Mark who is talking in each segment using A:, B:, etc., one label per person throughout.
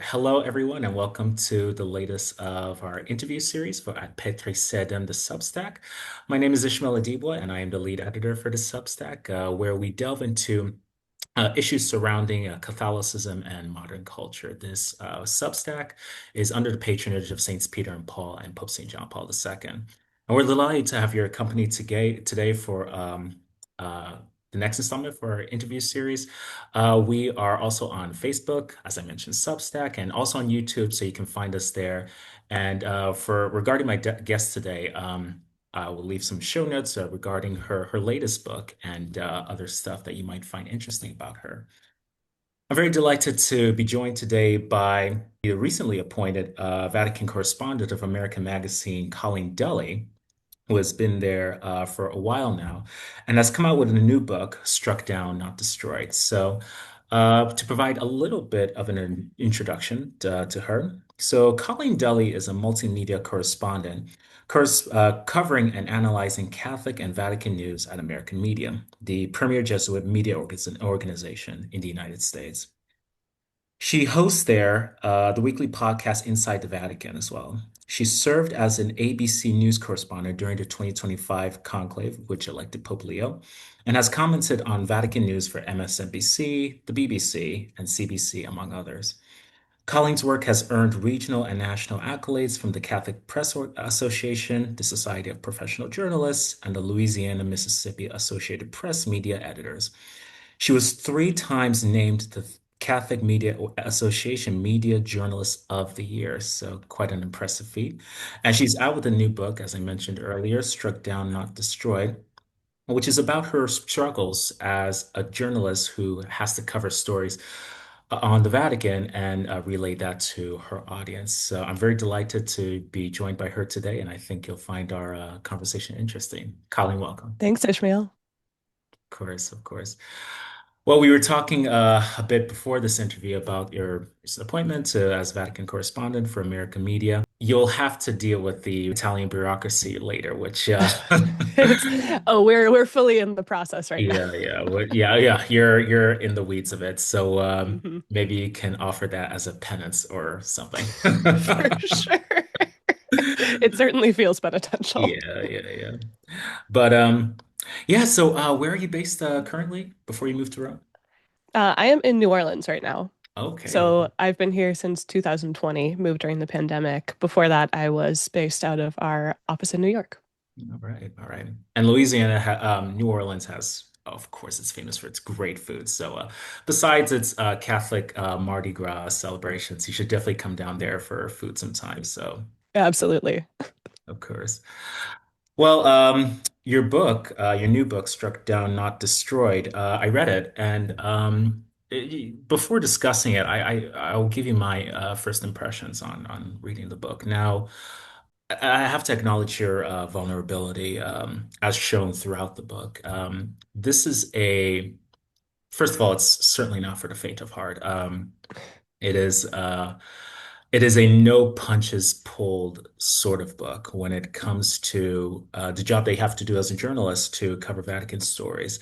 A: Hello, everyone, and welcome to the latest of our interview series for at Petre Sedem, the Substack. My name is Ishmael Adibwa, and I am the lead editor for the Substack, where we delve into issues surrounding Catholicism and modern culture. This Substack is under the patronage of Saints Peter and Paul and Pope St. John Paul II. And we're delighted to have your company today for uh, the next installment for our interview series. We are also on Facebook, as I mentioned, Substack, and also on YouTube, so you can find us there. And for regarding my guest today, I will leave some show notes regarding her latest book and other stuff that you might find interesting about her. I'm very delighted to be joined today by the recently appointed Vatican Correspondent of American Magazine, Colleen Dulle, who has been there for a while now and has come out with a new book, Struck Down, Not Destroyed. So, to provide a little bit of an introduction to her. So, Colleen Dulle is a multimedia correspondent covering and analyzing Catholic and Vatican news at American Media, the premier Jesuit media organization in the United States. She hosts there the weekly podcast Inside the Vatican as well. She served as an ABC News correspondent during the 2025 conclave, which elected Pope Leo, and has commented on Vatican news for MSNBC, the BBC, and CBC, among others. Colleen's work has earned regional and national accolades from the Catholic Press Association, the Society of Professional Journalists, and the Louisiana Mississippi Associated Press media editors. She was three times named the Catholic Media Association Media Journalist of the Year, so quite an impressive feat. And she's out with a new book, as I mentioned earlier, Struck Down, Not Destroyed, which is about her struggles as a journalist who has to cover stories on the Vatican and relay that to her audience. So I'm very delighted to be joined by her today, and I think you'll find our conversation interesting. Colleen, welcome.
B: Thanks, Ishmael.
A: Of course, of course. Well, we were talking a bit before this interview about your recent appointment as Vatican correspondent for American Media. You'll have to deal with the Italian bureaucracy later, which
B: It's we're fully in the process right now.
A: yeah. You're in the weeds of it, so
B: Mhm.
A: maybe you can offer that as a penance or something.
B: For sure. It certainly feels penitential.
A: Yeah. But yeah. So where are you based currently before you moved to Rome?
B: I am in New Orleans right now.
A: Okay.
B: So I've been here since 2020, moved during the pandemic. Before that, I was based out of our office in New York.
A: All right. And Louisiana, New Orleans has, of course, it's famous for its great food. So, besides its Catholic Mardi Gras celebrations, you should definitely come down there for food sometime. So,
B: Absolutely.
A: of course. Well, your new book, Struck Down, Not Destroyed. I read it, and before discussing it, I'll give you my first impressions on reading the book. Now, I have to acknowledge your vulnerability, as shown throughout the book. This is first of all, it's certainly not for the faint of heart. It is, uh, it is a no punches pulled sort of book when it comes to the job they have to do as a journalist to cover Vatican stories,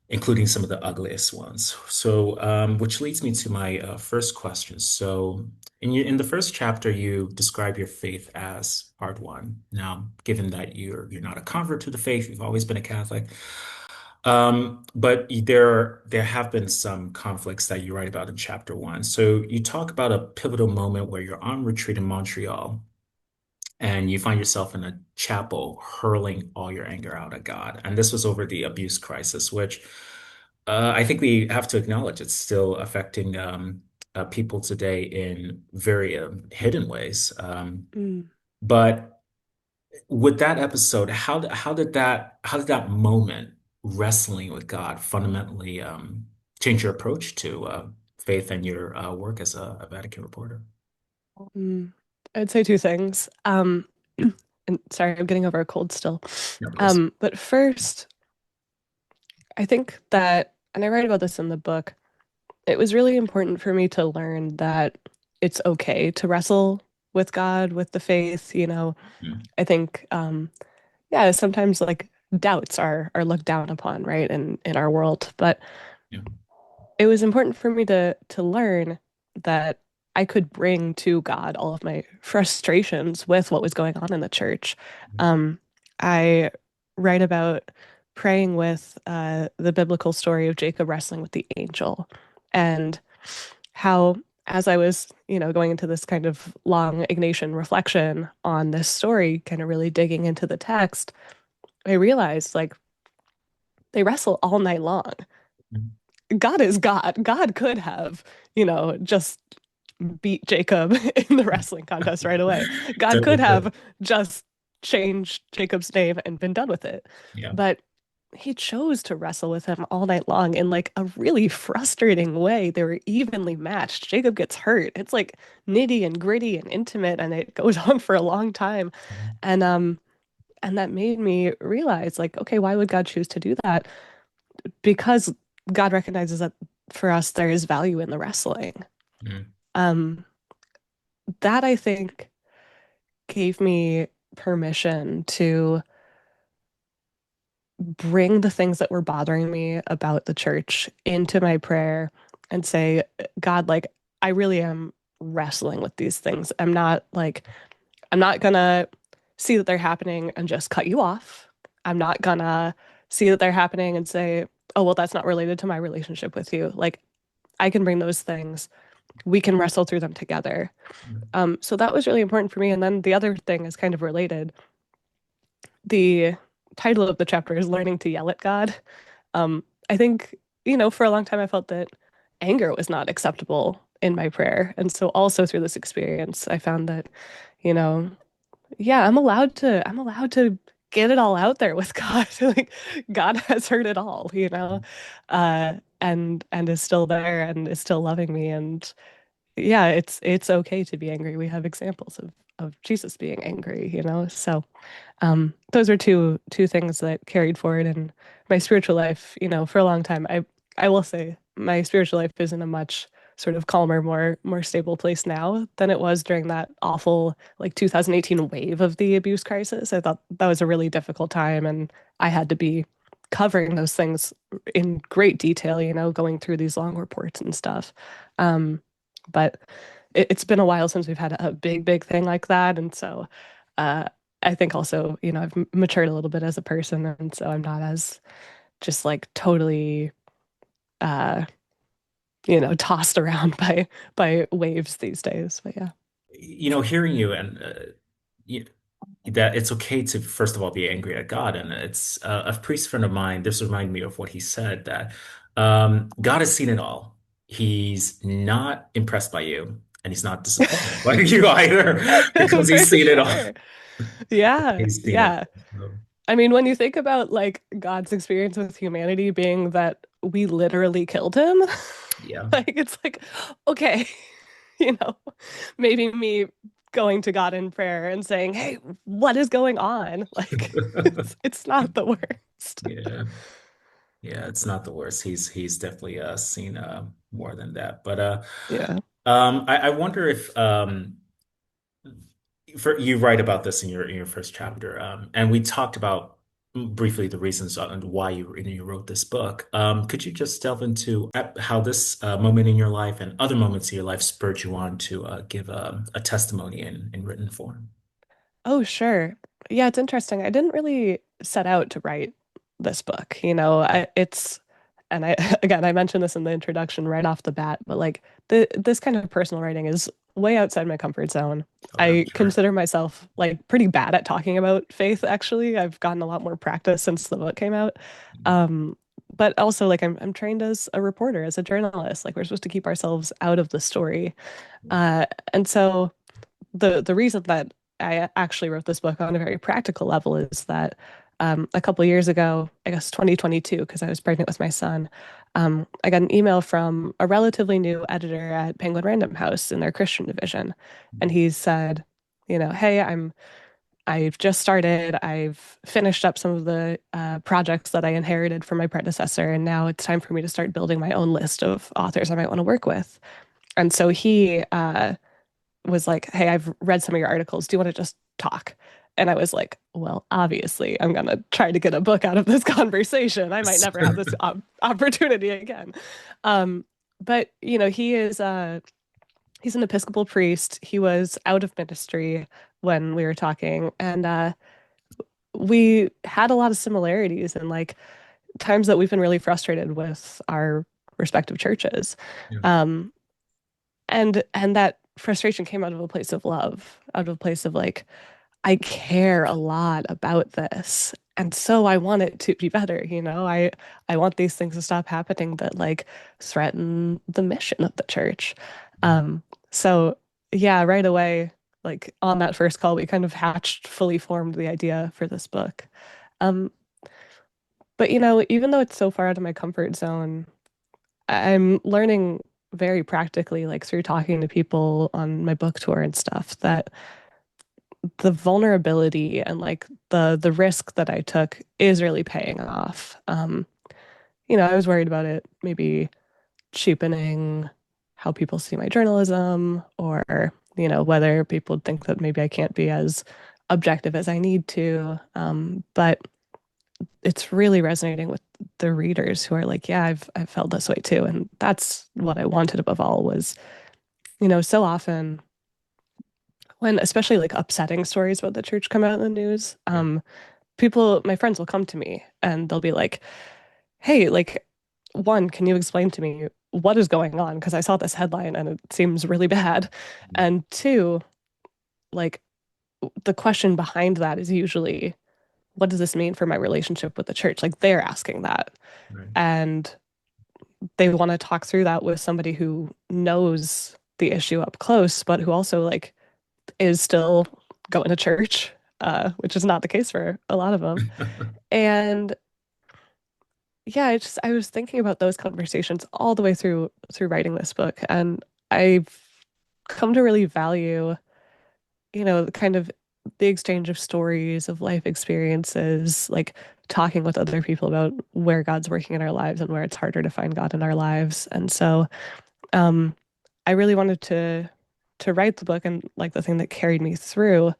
A: including some of the ugliest ones. So, which leads me to my first question. So, in the first chapter, you describe your faith as hard won. Now, given that you're not a convert to the faith, you've always been a Catholic. But there have been some conflicts that you write about in chapter one. So you talk about a pivotal moment where you're on retreat in Montreal and you find yourself in a chapel hurling all your anger out at God. And this was over the abuse crisis, which I think we have to acknowledge it's still affecting people today in very hidden ways.
B: Mm.
A: But with that episode, how did that moment wrestling with God fundamentally change your approach to faith and your work as a Vatican reporter?
B: Mm. I'd say two things. And sorry, I'm getting over a cold still.
A: No, please.
B: But first, I think that, and I write about this in the book, it was really important for me to learn that it's okay to wrestle with God, with the faith,
A: Mm,
B: I think yeah, sometimes like doubts are looked down upon, right, in our world. But
A: yeah.
B: it was important for me to learn that I could bring to God all of my frustrations with what was going on in the church. I write about praying with the biblical story of Jacob wrestling with the angel and how, as I was, going into this kind of long Ignatian reflection on this story, kind of really digging into the text, I realized like they wrestle all night long. God is God. God could have, just beat Jacob in the wrestling contest right away. God
A: Totally
B: could
A: could.
B: have just changed Jacob's name and been done with it.
A: Yeah.
B: But he chose to wrestle with him all night long in like a really frustrating way. They were evenly matched. Jacob gets hurt. It's like nitty and gritty and intimate, and it goes on for a long time. And that made me realize, like, okay, why would God choose to do that? Because God recognizes that for us there is value in the wrestling.
A: Mm,
B: Um, that I think gave me permission to bring the things that were bothering me about the church into my prayer and say, God, like, I really am wrestling with these things. I'm not gonna see that they're happening and just cut you off. I'm not gonna see that they're happening and say, oh, well, that's not related to my relationship with you. Like, I can bring those things. We can wrestle through them together.
A: mm,
B: So that was really important for me. And then the other thing is kind of related. The title of the chapter is Learning to Yell at God. I think, for a long time I felt that anger was not acceptable in my prayer. And so also through this experience, I found that, you know, yeah, I'm allowed to get it all out there with God. Like God has heard it all, and is still there and is still loving me. And yeah, it's okay to be angry. We have examples of Jesus being angry, So those are two things that carried forward in my spiritual life, for a long time. I will say my spiritual life is in a much sort of calmer, more stable place now than it was during that awful like 2018 wave of the abuse crisis. I thought that was a really difficult time, and I had to be covering those things in great detail, going through these long reports and stuff. But it's been a while since we've had a big thing like that, and so uh, I think also, I've matured a little bit as a person, and so I'm not as just like totally, uh, tossed around by waves these days. But yeah.
A: Hearing you and you, that it's okay to, first of all, be angry at God. And it's a priest friend of mine, this reminded me of what he said that God has seen it all. He's not impressed by you, and he's not disappointed by you either, because
B: For
A: he's seen it all.
B: sure. Yeah,
A: He's seen it
B: yeah.
A: all. So,
B: I mean, when you think about like God's experience with humanity being that we literally killed him,
A: yeah.
B: like it's like, okay, you know, maybe me going to God in prayer and saying, "Hey, what is going on?" Like it's not the worst.
A: Yeah. Yeah, it's not the worst. He's definitely seen more than that. But
B: Yeah.
A: I wonder if for you write about this in your first chapter, and we talked about briefly the reasons and why you wrote this book. Could you just delve into how this moment in your life and other moments in your life spurred you on to give a testimony in written form?
B: Oh, sure. Yeah, it's interesting. I didn't really set out to write this book. And I, again, I mentioned this in the introduction right off the bat, but like this kind of personal writing is way outside my comfort zone.
A: Oh, I'm
B: I
A: sure.
B: consider myself like pretty bad at talking about faith, actually. I've gotten a lot more practice since the book came out. Um, but also like I'm trained as a reporter, as a journalist. Like we're supposed to keep ourselves out of the story. And so the reason that I actually wrote this book on a very practical level is that a couple of years ago, I guess 2022, because I was pregnant with my son, I got an email from a relatively new editor at Penguin Random House in their Christian division, and he said, hey, I've just started. I've finished up some of the projects that I inherited from my predecessor, and now it's time for me to start building my own list of authors I might want to work with. And so he was like, "Hey, I've read some of your articles. Do you want to just talk?" And I was like, "Well, obviously, I'm gonna try to get a book out of this conversation. I might never have this opportunity again." Um, but he's an Episcopal priest. He was out of ministry when we were talking, and we had a lot of similarities in like times that we've been really frustrated with our respective churches.
A: Yeah.
B: Um, and that frustration came out of a place of love, out of a place of like, I care a lot about this. And so I want it to be better, you know. I want these things to stop happening that like threaten the mission of the church. Um, so yeah, right away, like on that first call, we kind of hatched, fully formed the idea for this book. Um, but you know, even though it's so far out of my comfort zone, I'm learning very practically, like through talking to people on my book tour and stuff, that the vulnerability and like the risk that I took is really paying off. You know, I was worried about it maybe cheapening how people see my journalism, or, you know, whether people think that maybe I can't be as objective as I need to. But it's really resonating with the readers who are like, yeah, I've felt this way too. And that's what I wanted above all was, you know, so often when especially like upsetting stories about the church come out in the news,
A: Yeah.
B: people, my friends will come to me and they'll be like, hey, like, one, can you explain to me what is going on? Because I saw this headline and it seems really bad. And two, like, the question behind that is usually, what does this mean for my relationship with the church? Like, they're asking that.
A: Right.
B: And they want to talk through that with somebody who knows the issue up close, but who also, like, is still going to church, which is not the case for a lot of them. And yeah, I was thinking about those conversations all the way through writing this book, and I've come to really value, you know, kind of the exchange of stories of life experiences, like talking with other people about where God's working in our lives and where it's harder to find God in our lives. And so, um, I really wanted to write the book, and like the thing that carried me through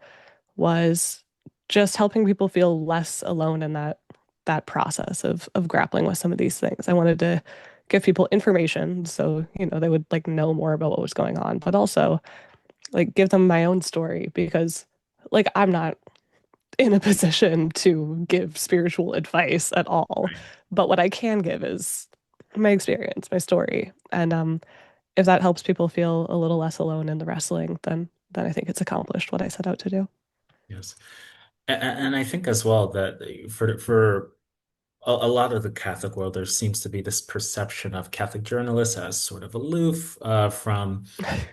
B: was just helping people feel less alone in that process of grappling with some of these things. I wanted to give people information so, you know, they would like know more about what was going on, but also like give them my own story because like I'm not in a position to give spiritual advice at all.
A: Right.
B: But what I can give is my experience, my story. And if that helps people feel a little less alone in the wrestling, then I think it's accomplished what I set out to do.
A: Yes. And I think as well that for a lot of the Catholic world, there seems to be this perception of Catholic journalists as sort of aloof from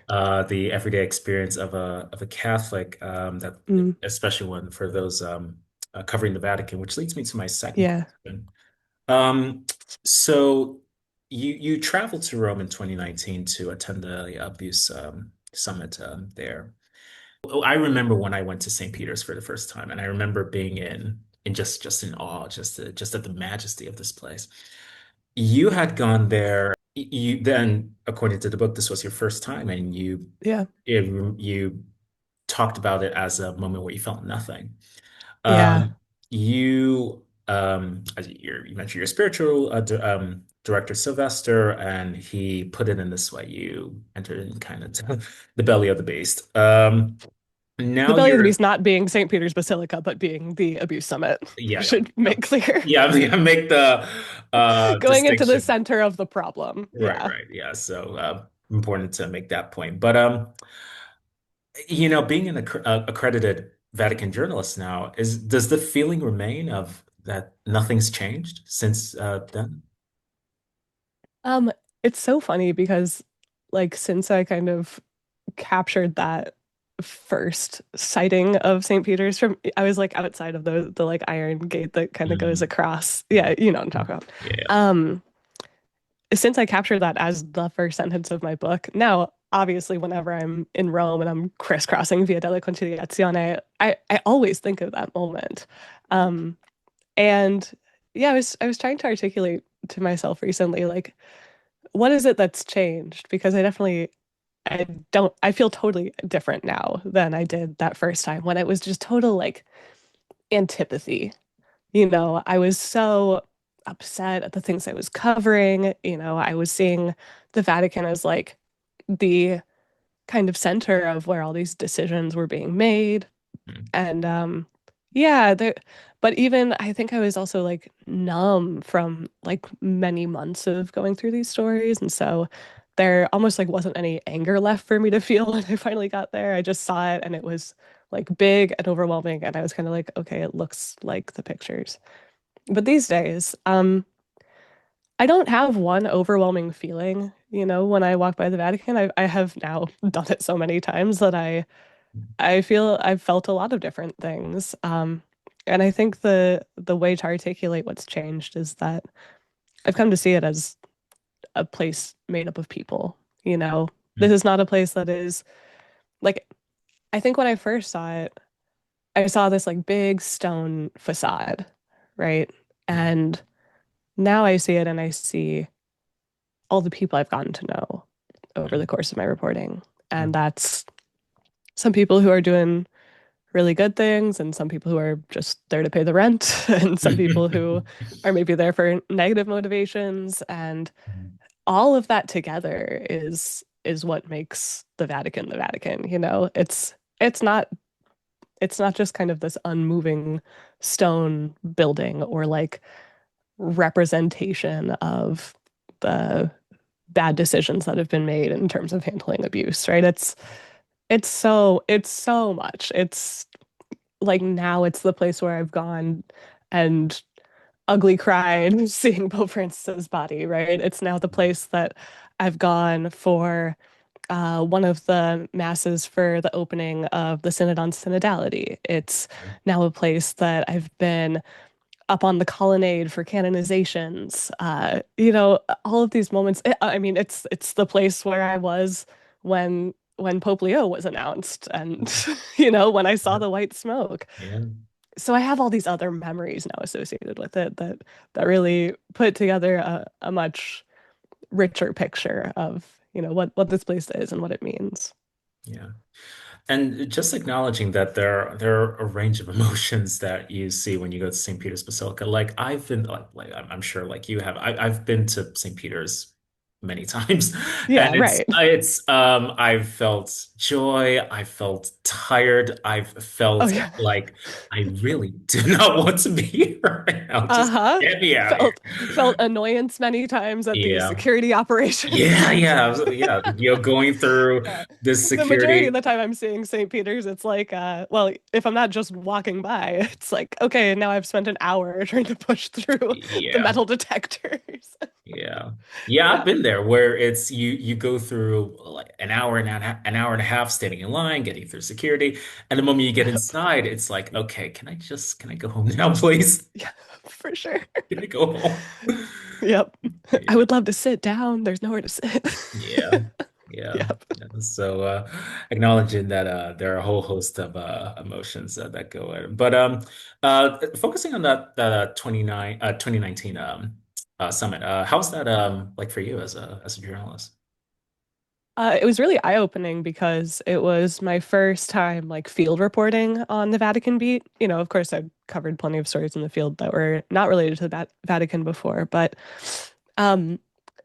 A: the everyday experience of a Catholic, that
B: Mm,
A: especially when for those covering the Vatican, which leads me to my second
B: yeah,
A: question. Um, so you traveled to Rome in 2019 to attend the Abuse summit there. Oh, I remember when I went to St. Peter's for the first time, and I remember being in just in awe, just at the majesty of this place. You had gone there. You then, according to the book, this was your first time, and
B: yeah,
A: you talked about it as a moment where you felt nothing.
B: yeah.
A: You as you mentioned your spiritual director Sylvester, and he put it in this way: you entered in kind of to the belly of the beast.
B: The
A: Now
B: belly of the
A: you're
B: beast not being St. Peter's Basilica, but being the abuse summit.
A: yeah,
B: Should
A: yeah,
B: make clear.
A: yeah, make the
B: Going into the
A: distinction.
B: center of the problem.
A: Right,
B: Yeah.
A: right. Yeah. So important to make that point. But being an accredited Vatican journalist now, is does the feeling remain of that nothing's changed since then?
B: Um, it's so funny because like since I kind of captured that first sighting of St. Peter's from I was like outside of the like iron gate that kind of goes
A: Mm,
B: across. Yeah, you know what I'm talking about.
A: yeah.
B: Um, since I captured that as the first sentence of my book, now obviously whenever I'm in Rome and I'm crisscrossing Via della Conciliazione, I always think of that moment. Um, and yeah, I was trying to articulate to myself recently, like, what is it that's changed? Because I feel totally different now than I did that first time when it was just total like antipathy. You know, I was so upset at the things I was covering. You know, I was seeing the Vatican as like the kind of center of where all these decisions were being made.
A: Mm,
B: And yeah, but even I think I was also like numb from like many months of going through these stories. And so there almost like wasn't any anger left for me to feel when I finally got there. I just saw it and it was like big and overwhelming. And I was kind of like, okay, it looks like the pictures. But these days, I don't have one overwhelming feeling, when I walk by the Vatican. I have now done it so many times that I feel I've felt a lot of different things. And I think the way to articulate what's changed is that I've come to see it as a place made up of people, you know. This
A: mm,
B: is not a place that is like I think when I first saw it, I saw this like big stone facade, right?
A: yeah.
B: And now I see it and I see all the people I've gotten to know over the
A: Mm,
B: course of my reporting. And
A: mm,
B: that's some people who are doing really good things and some people who are just there to pay the rent and some people who are maybe there for negative motivations and all of that together is what makes the Vatican, it's not just kind of this unmoving stone building or like representation of the bad decisions that have been made in terms of handling abuse, right? It's so much. It's like now it's the place where I've gone and ugly cried seeing Pope Francis's body, right? It's now the place that I've gone for one of the masses for the opening of the Synod on Synodality. It's now a place that I've been up on the colonnade for canonizations. All of these moments. I mean, it's the place where I was when Pope Leo was announced, and when I saw
A: yeah.
B: the white smoke.
A: Yeah.
B: So I have all these other memories now associated with it that really put together a much richer picture of what this place is and what it means.
A: Yeah. And just acknowledging that there are a range of emotions that you see when you go to St. Peter's Basilica. Like I've been like I'm sure like you have. I've been to St. Peter's many times, and
B: Yeah, right.
A: I've felt joy. I felt tired. I've
B: Oh
A: felt
B: yeah.
A: like I really do not want to be here right now. Just
B: Uh-huh.
A: get me out of here.
B: Felt annoyance many times at the
A: Yeah.
B: security operations.
A: Yeah, yeah. Going through
B: Yeah.
A: this
B: The majority of
A: security.
B: the time I'm seeing St. Peter's, it's like, well, if I'm not just walking by, it's like, okay, now I've spent an hour trying to push through the
A: Yeah.
B: metal detectors.
A: Yeah. Yeah, I've
B: Yeah.
A: been there where it's you go through like an hour and a half standing in line, getting through security, and the moment you get
B: Yep.
A: inside, it's like, okay, can I go home now, please?
B: Yeah, for sure.
A: Can I go home?
B: Yep. I
A: Yeah.
B: would love to sit down. There's nowhere to sit.
A: Yeah. Yeah.
B: Yep.
A: Yeah. So acknowledging that there are a whole host of emotions that go in. But focusing on that 2019 summit, how's that like for you as a journalist?
B: It was really eye-opening because it was my first time like field reporting on the Vatican beat. Of course, I've covered plenty of stories in the field that were not related to the Vatican before, but um,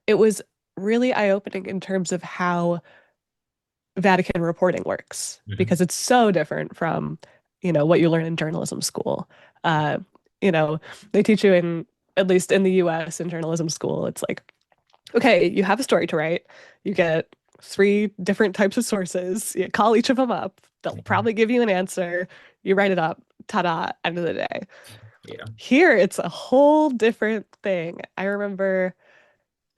B: it was really eye-opening in terms of how Vatican reporting works
A: Hmm.
B: because it's so different from, what you learn in journalism school. Uh, you know, they teach you at least in the US in journalism school, it's like, okay, you have a story to write. You get three different types of sources. You call each of them up. They'll probably give you an answer. You write it up. Ta-da, end of the day.
A: Yeah.
B: Here, it's a whole different thing. I remember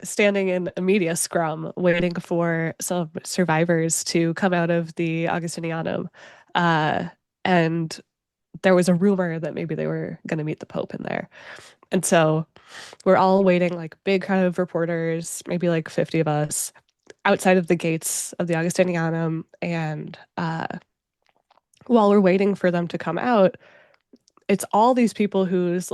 B: standing in a media scrum waiting for some survivors to come out of the Augustinianum. Uh, and there was a rumor that maybe they were going to meet the Pope in there. And so we're all waiting, like big crowd of reporters, maybe like 50 of us, outside of the gates of the Augustinianum. And while we're waiting for them to come out, it's all these people whose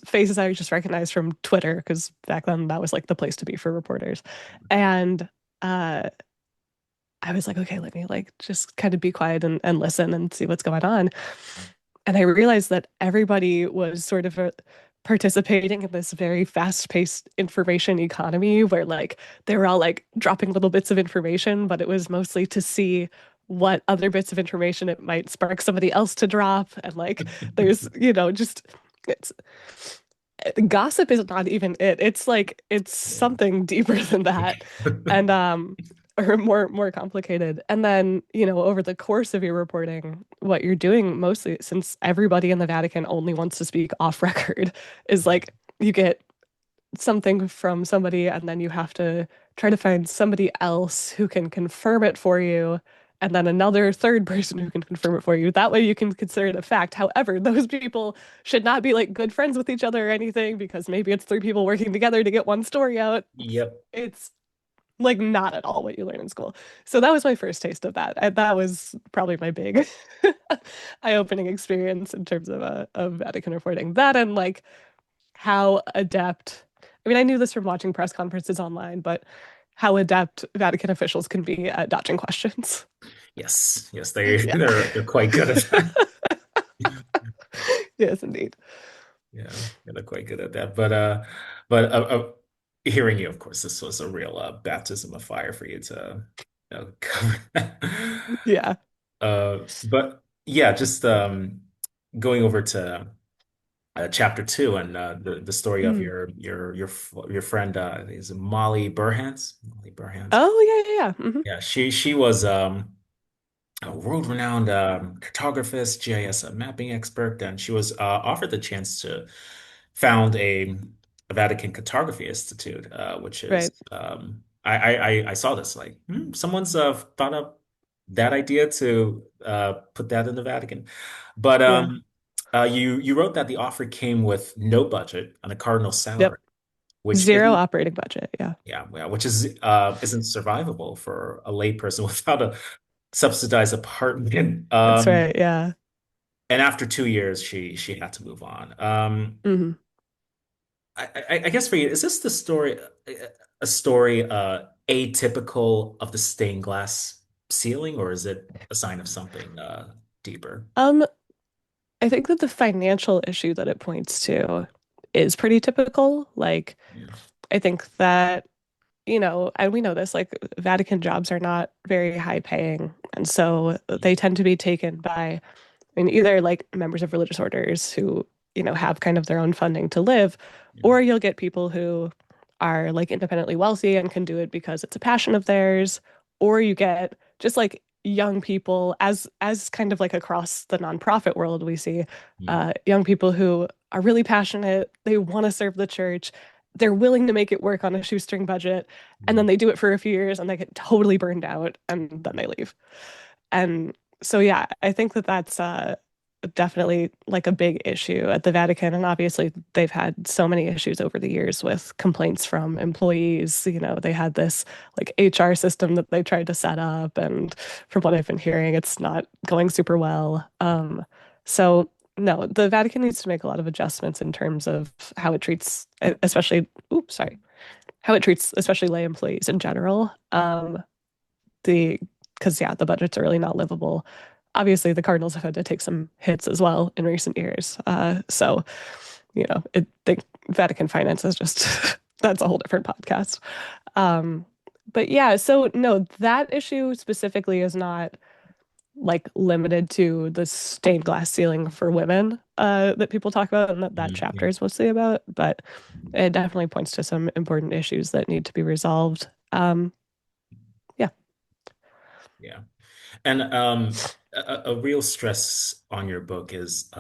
B: faces I just recognized from Twitter, because back then that was like the place to be for reporters. And uh, I was like, okay, let me like just kind of be quiet and listen and see what's going on. And I realized that everybody was sort of participating in this very fast-paced information economy where like they were all like dropping little bits of information, but it was mostly to see what other bits of information it might spark somebody else to drop. And like there's, just it's gossip is not even it. It's like it's
A: Yeah.
B: something deeper than that. And or more complicated. And then, over the course of your reporting, what you're doing mostly, since everybody in the Vatican only wants to speak off record, is like you get something from somebody and then you have to try to find somebody else who can confirm it for you. And then another third person who can confirm it for you. That way you can consider it a fact. However, those people should not be like good friends with each other or anything because maybe it's three people working together to get one story out.
A: Yep.
B: It's like not at all what you learn in school. So that was my first taste of that. That was probably my big eye-opening experience in terms of Vatican reporting. That and like how adept, I mean, I knew this from watching press conferences online, but how adept Vatican officials can be at dodging questions.
A: Yes. Yes. They
B: Yeah.
A: they're quite good at that.
B: Yes, indeed.
A: Yeah, yeah, they're quite good at that. But hearing you, of course, this was a real baptism of fire for you to cover that.
B: Yeah.
A: But yeah, just going over to chapter two and the story of
B: Mm.
A: your friend is Molly Burhans. Molly Burhans.
B: Oh, yeah, yeah, yeah.
A: Yeah, she was a world-renowned cartographist, GIS mapping expert, and she was offered the chance to found a Vatican Cartography Institute, which is
B: Right.
A: I saw this like someone's thought up that idea to put that in the Vatican, but
B: Yeah.
A: you wrote that the offer came with no budget and a cardinal salary,
B: Yep.
A: which
B: Zero
A: isn't
B: operating budget. Yeah.
A: yeah, which is isn't survivable for a layperson without a subsidized apartment.
B: That's right. Yeah.
A: And after 2 years, she had to move on.
B: Hmm.
A: I guess for you, is this the story, a story atypical of the stained glass ceiling, or is it a sign of something deeper?
B: Um, I think that the financial issue that it points to is pretty typical. Like,
A: Yeah.
B: I think that, and we know this, like Vatican jobs are not very high paying. And so they tend to be taken by, I mean, either like members of religious orders who, have kind of their own funding to live,
A: Yeah.
B: or you'll get people who are like independently wealthy and can do it because it's a passion of theirs, or you get just like young people as kind of like across the nonprofit world we see
A: Mm,
B: young people who are really passionate, they want to serve the church, they're willing to make it work on a shoestring budget, and
A: mm,
B: then they do it for a few years and they get totally burned out and then they leave. And so, yeah, I think that that's definitely like a big issue at the Vatican. And obviously, they've had so many issues over the years with complaints from employees. They had this like HR system that they tried to set up. And from what I've been hearing, it's not going super well. So, no, the Vatican needs to make a lot of adjustments in terms of how it treats, especially, oops, sorry, how it treats especially lay employees in general. The because yeah, the budgets are really not livable. Obviously, the Cardinals have had to take some hits as well in recent years. So the Vatican finance is just that's a whole different podcast. Um, but yeah, so no, that issue specifically is not like limited to the stained glass ceiling for women that people talk about and that
A: mm,
B: chapter
A: yeah.
B: is mostly about, but it definitely points to some important issues that need to be resolved. Yeah.
A: Yeah. And a real stress on your book is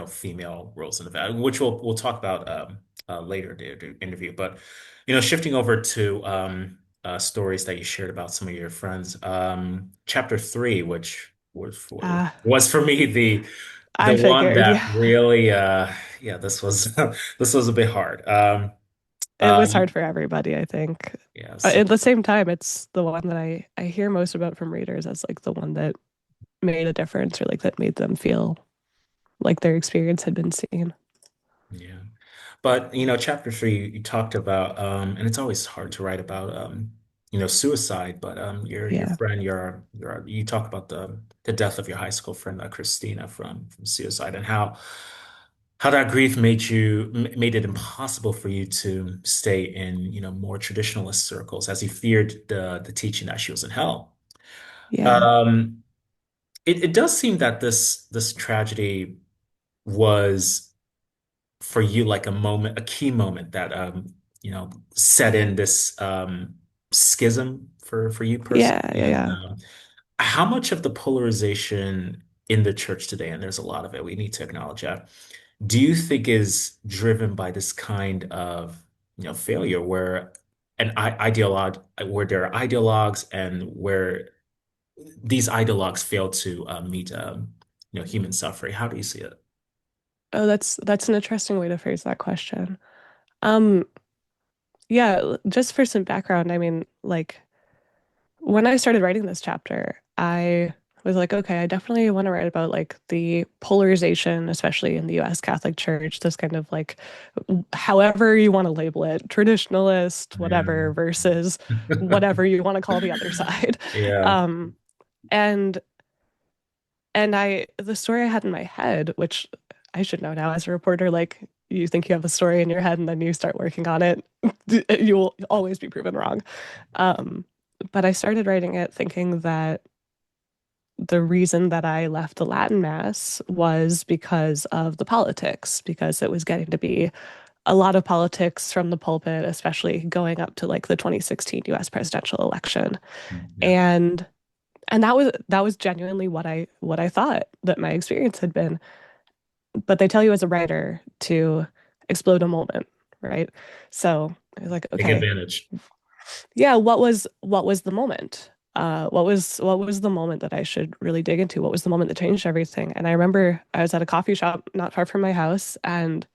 A: female roles in the Vatican, which we'll talk about later in the interview. But shifting over to stories that you shared about some of your friends, chapter three, which
B: Uh,
A: was for me the
B: I
A: one
B: figured,
A: that
B: yeah.
A: really yeah, this was this was a bit hard.
B: It was
A: You,
B: hard for everybody, I think.
A: yeah, so
B: At the same time, it's the one that I hear most about from readers as like the one that made a difference or like that made them feel like their experience had been seen.
A: yeah. But chapter three, you talked about, and it's always hard to write about, suicide. But your
B: Yeah.
A: friend, you talk about the death of your high school friend, Christina, from suicide, and how that grief made it impossible for you to stay in, more traditionalist circles as you feared the teaching that she was in hell.
B: Yeah.
A: Um, it does seem that this tragedy was for you like a key moment that set in this schism for you
B: Yeah,
A: personally.
B: yeah,
A: And
B: yeah.
A: how much of the polarization in the church today, and there's a lot of it, we need to acknowledge that, do you think is driven by this kind of failure where where there are ideologues and where these ideologues fail to meet human suffering? How do you see it?
B: Oh, that's an interesting way to phrase that question. Um, yeah, just for some background, I mean, like when I started writing this chapter, I was like, okay, I definitely want to write about like the polarization, especially in the US Catholic Church, this kind of like however you want to label it, traditionalist,
A: Yeah.
B: whatever, versus whatever you want to call the other side.
A: Yeah.
B: Um, and and the story I had in my head, which I should know now as a reporter, like you think you have a story in your head and then you start working on it, you will always be proven wrong. Um, but I started writing it thinking that the reason that I left the Latin Mass was because of the politics, because it was getting to be a lot of politics from the pulpit, especially going up to like the 2016 US presidential election.
A: Yeah.
B: And and that was genuinely what I thought that my experience had been. But they tell you as a writer to explode a moment, right? So I was like,
A: Take
B: okay,
A: advantage.
B: yeah, what was the moment? What was the moment that I should really dig into? What was the moment that changed everything? And I remember I was at a coffee shop not far from my house, and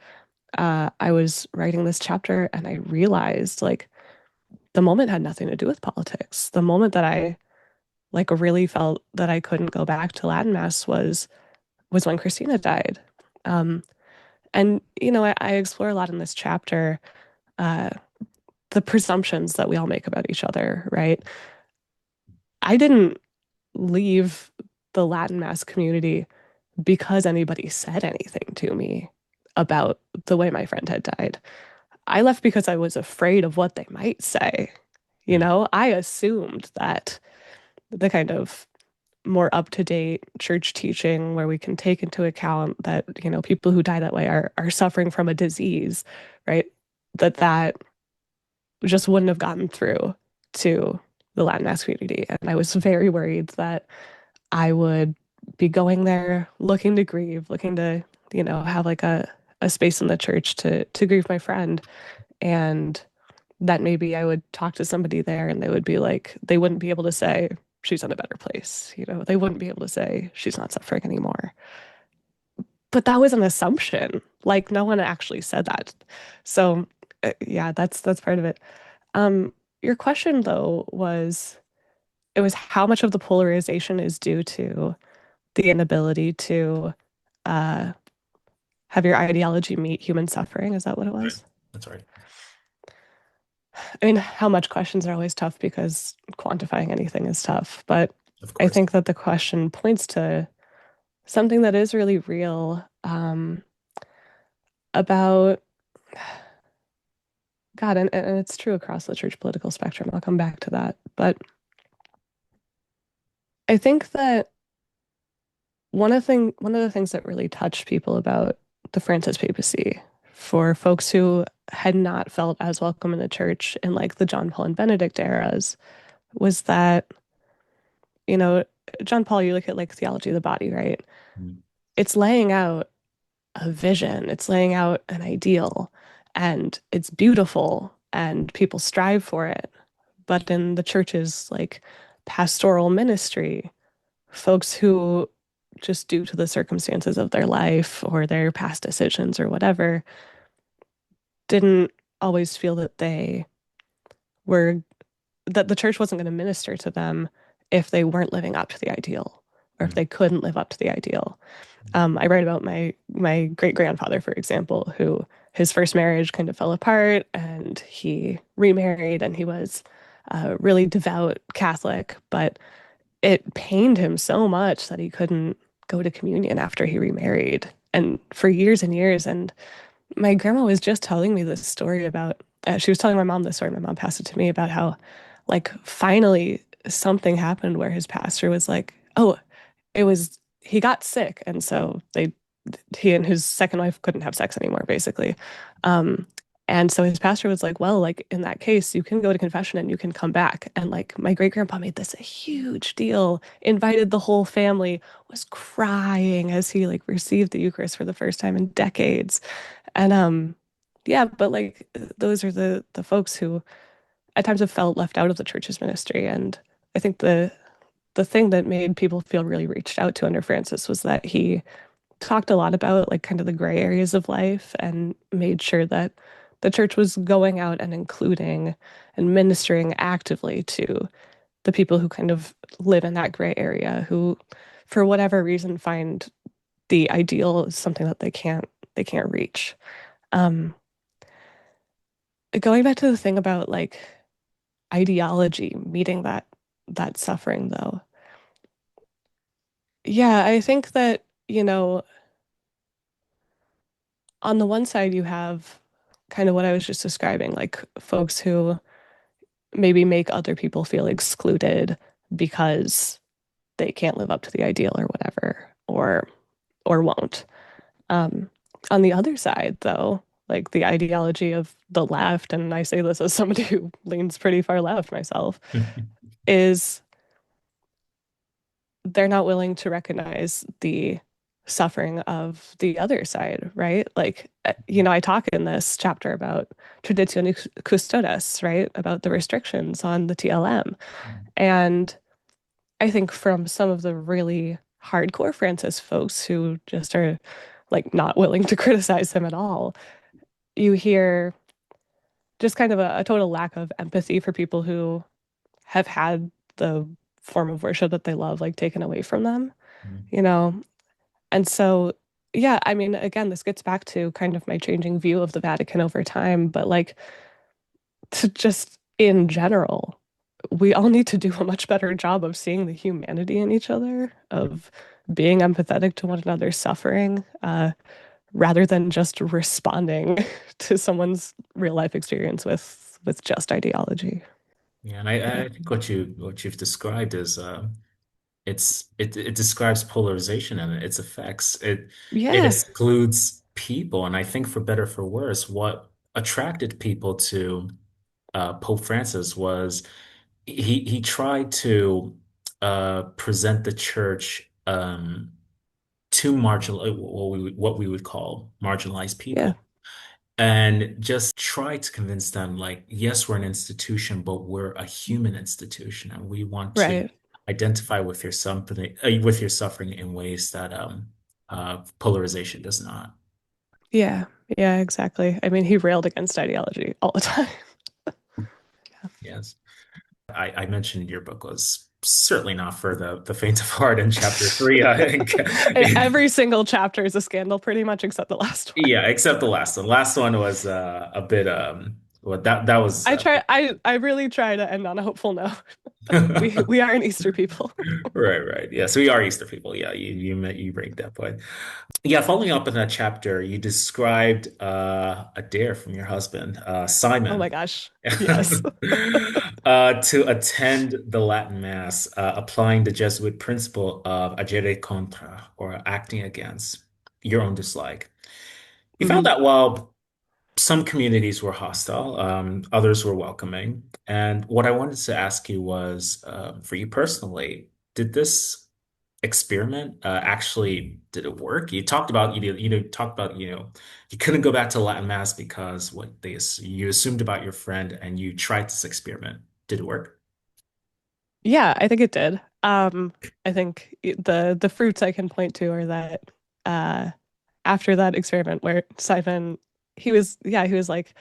B: I was writing this chapter, and I realized like the moment had nothing to do with politics. The moment that I like really felt that I couldn't go back to Latin Mass was when Christina died. Um, and I explore a lot in this chapter uh, the presumptions that we all make about each other, right? I didn't leave the Latin Mass community because anybody said anything to me about the way my friend had died. I left because I was afraid of what they might say.
A: Mm.
B: I assumed that the kind of more up-to-date church teaching where we can take into account that, people who die that way are suffering from a disease, right? That just wouldn't have gotten through to the Latin Mass community. And I was very worried that I would be going there looking to grieve, looking to, have like a space in the church to grieve my friend. And that maybe I would talk to somebody there and they would be like, they wouldn't be able to say she's in a better place. They wouldn't be able to say she's not suffering anymore. But that was an assumption. Like no one actually said that. So yeah, that's part of it. Your question though was it was how much of the polarization is due to the inability to uh, have your ideology meet human suffering. Is that what it
A: Right.
B: was?
A: That's right.
B: I mean, how much questions are always tough because quantifying anything is tough. But
A: Of
B: I
A: course.
B: think that the question points to something that is really real about God, and it's true across the church political spectrum. I'll come back to that. But I think that one of the things that really touched people about the Francis papacy for folks who had not felt as welcome in the church in like the John Paul and Benedict eras was that, you know, John Paul, you look at like theology of the body, right?
A: Mm.
B: It's laying out a vision, it's laying out an ideal, and it's beautiful, and people strive for it. But in the church's like pastoral ministry, folks who just due to the circumstances of their life or their past decisions or whatever didn't always feel that they were that the church wasn't going to minister to them if they weren't living up to the ideal or if
A: Mm.
B: they couldn't live up to the ideal. I write about my great grandfather, for example, who his first marriage kind of fell apart and he remarried and he was a really devout Catholic, but it pained him so much that he couldn't go to communion after he remarried. and for years and years. And my grandma was just telling me this story about, she was telling my mom this story. My mom passed it to me about how, like, finally something happened where his pastor was like, oh, it was, he got sick. And so he and his second wife couldn't have sex anymore, basically. Um, and so his pastor was like, well, like in that case, you can go to confession and you can come back. And like my great grandpa made this a huge deal, invited the whole family, was crying as he like received the Eucharist for the first time in decades. And yeah, but like those are the folks who at times have felt left out of the church's ministry. And I think the thing that made people feel really reached out to under Francis was that he talked a lot about like kind of the gray areas of life and made sure that the church was going out and including and ministering actively to the people who kind of live in that gray area, who for whatever reason find the ideal is something that they can't reach. Um, Going back to the thing about like ideology meeting that suffering though. Yeah, I think that, on the one side you have kind of what I was just describing, like folks who maybe make other people feel excluded because they can't live up to the ideal or whatever, or won't. Um, on the other side, though, like the ideology of the left, and I say this as somebody who leans pretty far left myself, is they're not willing to recognize the suffering of the other side, right? Like, I talk in this chapter about traditionalist custodes, right? About the restrictions on the TLM. And I think from some of the really hardcore Francis folks who just are like not willing to criticize him at all, you hear just kind of a total lack of empathy for people who have had the form of worship that they love like taken away from them, you know? And so, yeah, I mean, again, this gets back to kind of my changing view of the Vatican over time, but like to just in general, we all need to do a much better job of seeing the humanity in each other, of being empathetic to one another's suffering, rather than just responding to someone's real life experience with just ideology.
A: Yeah, and
B: Yeah.
A: I think what you've described is it describes polarization and its effects. It
B: Yeah.
A: excludes people, and I think for better or for worse, what attracted people to Pope Francis was he tried to present the church to what we would call marginalized
B: Yeah.
A: people and just try to convince them like, yes, we're an institution, but we're a human institution, and we want to
B: Right.
A: identify with your suffering in ways that polarization does not.
B: Yeah. Yeah, exactly. I mean, he railed against ideology all the time.
A: Yes. I mentioned your book was certainly not for the faint of heart in chapter three. I think,
B: Every single chapter is a scandal, pretty much, except the last one.
A: yeah, except the last one. Last one was a bit well that was
B: I really try to end on a hopeful note. We are an Easter people.
A: right, right. Yeah, so we are Easter people. Yeah, you bring that point. Yeah, following up on that chapter, you described a dare from your husband,
B: Oh my
A: Simon,
B: gosh. Yes.
A: to attend the Latin Mass, applying the Jesuit principle of agere contra, or acting against your own dislike. You found
B: Hmm.
A: that while some communities were hostile, others were welcoming. And what I wanted to ask you was, for you personally, did this experiment actually did it work? You talked about talked about you couldn't go back to Latin Mass because you assumed about your friend and you tried this experiment. Did it work?
B: Yeah, I think it did. I think the fruits I can point to are that uh after that experiment where Simon he was like,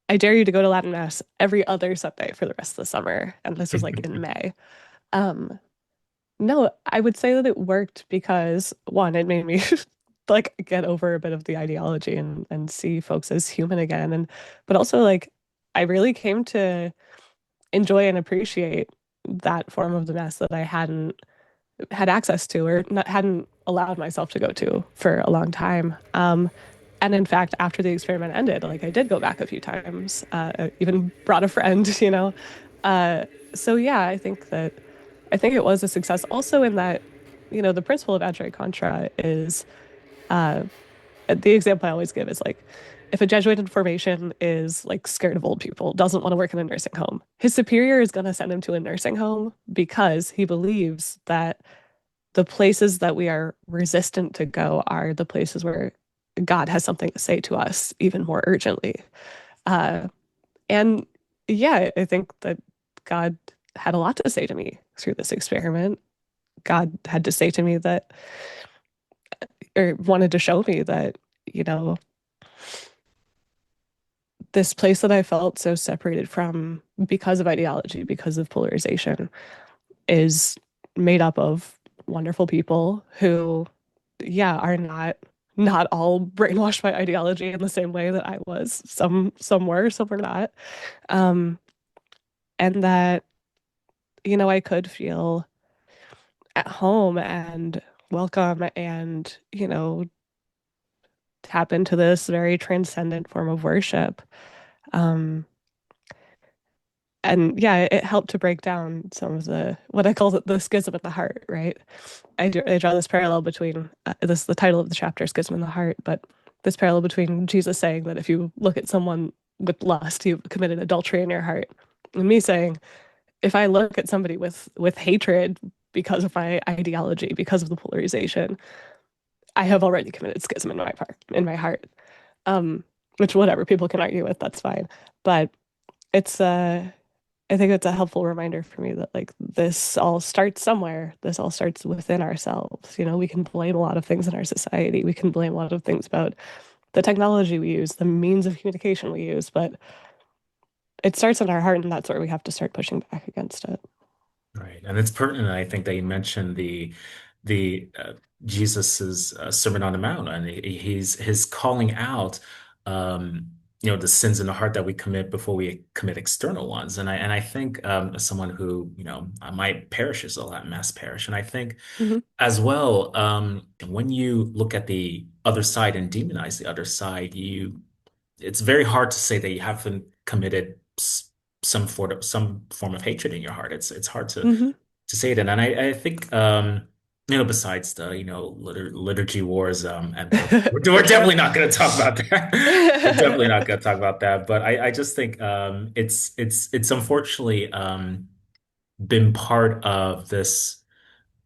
B: I dare you to go to Latin Mass every other Sunday for the rest of the summer. And this was like in May. Um, no, I would say that it worked because one, it made me like get over a bit of the ideology and see folks as human again. And but also like I really came to enjoy and appreciate that form of the Mass that I hadn't had access to or not, hadn't allowed myself to go to for a long time. And in fact, after the experiment ended, like I did go back a few times, I even brought a friend, you know. Uh, so yeah, I think it was a success. Also, in that, you know, the principle of agere contra is uh, the example I always give is like if a Jesuit in formation is like scared of old people, doesn't want to work in a nursing home, his superior is going to send him to a nursing home because he believes that the places that we are resistant to go are the places where God has something to say to us even more urgently. Uh, and yeah, I think that God had a lot to say to me through this experiment. God had to say to me that, or wanted to show me that, you know, this place that I felt so separated from because of ideology, because of polarization, is made up of wonderful people who, yeah, are not all brainwashed by ideology in the same way that I was. Some were, some were not. Um, and that, you know, I could feel at home and welcome and, you know, tap into this very transcendent form of worship. Um, and yeah, it helped to break down some of the what I call the schism in the heart, right? I draw this parallel between this the title of the chapter, Schism in the Heart, but this parallel between Jesus saying that if you look at someone with lust, you've committed adultery in your heart, and me saying if I look at somebody with hatred because of my ideology, because of the polarization, I have already committed schism in my heart. Um, which whatever people can argue with, that's fine. But it's I think it's a helpful reminder for me that like this all starts somewhere. This all starts within ourselves. You know, we can blame a lot of things in our society. We can blame a lot of things about the technology we use, the means of communication we use, but it starts in our heart, and that's where we have to start pushing back against it.
A: Right, and it's pertinent, I think, that you mentioned the Jesus's Sermon on the Mount, and he's his calling out, the sins in the heart that we commit before we commit external ones. And I think as someone who, my parish is a Latin Mass parish, and I think
B: Hmm.
A: as well, when you look at the other side and demonize the other side, it's very hard to say that you haven't committed some form of hatred in your heart. It's hard
B: Hmm.
A: to say that, and I think besides the liturgy wars, and we're definitely not going to talk about that. We're definitely not going to talk about that. But I just think it's unfortunately been part of this